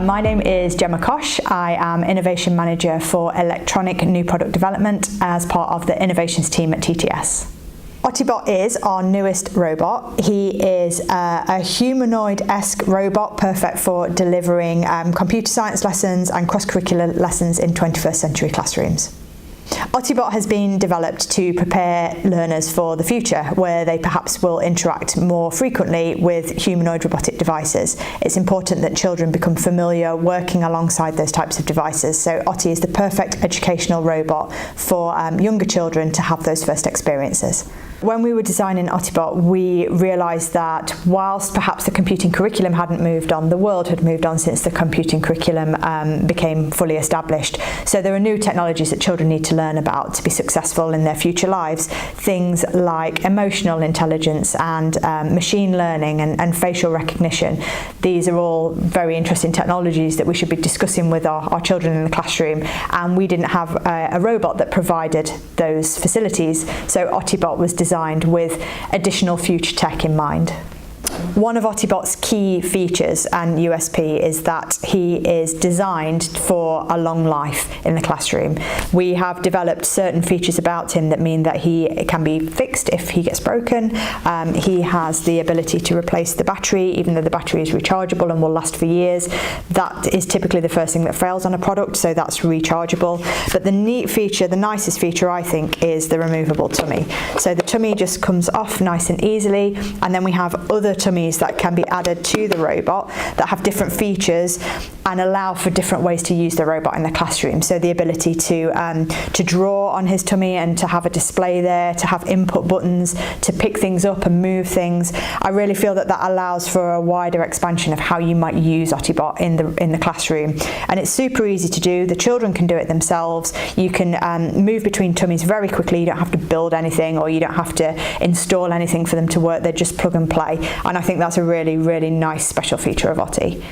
My name is Gemma Kosh. I am Innovation Manager for Electronic New Product Development as part of the Innovations team at TTS. Oti-bot is our newest robot. He is a humanoid-esque robot, perfect for delivering computer science lessons and cross-curricular lessons in 21st century classrooms. Oti-bot has been developed to prepare learners for the future, where they perhaps will interact more frequently with humanoid robotic devices. It's important that children become familiar working alongside those types of devices, so Oti is the perfect educational robot for younger children to have those first experiences. When we were designing Oti-bot, we realised that whilst perhaps the computing curriculum hadn't moved on, the world had moved on since the computing curriculum became fully established. So there are new technologies that children need to learn about to be successful in their future lives. Things like emotional intelligence and machine learning and facial recognition. These are all very interesting technologies that we should be discussing with our children in the classroom, and we didn't have a robot that provided those facilities, so Oti-bot was designed with additional future tech in mind. One of Oti-bot's key features and USP is that he is designed for a long life in the classroom. We have developed certain features about him that mean that he can be fixed if he gets broken. He has the ability to replace the battery, even though the battery is rechargeable and will last for years. That is typically the first thing that fails on a product, so that's rechargeable. But the neat feature, the nicest feature I think, is the removable tummy. So the tummy just comes off nice and easily, and then we have other tummies that can be added to the robot that have different features and allow for different ways to use the robot in the classroom. So the ability to draw on his tummy and to have a display there, to have input buttons, to pick things up and move things. I really feel that that allows for a wider expansion of how you might use Oti-bot in the classroom. And it's super easy to do. The children can do it themselves. You can move between tummies very quickly. You don't have to build anything, or you don't have to install anything for them to work. They just plug and play. And I think that's a really, really nice special feature of Oti.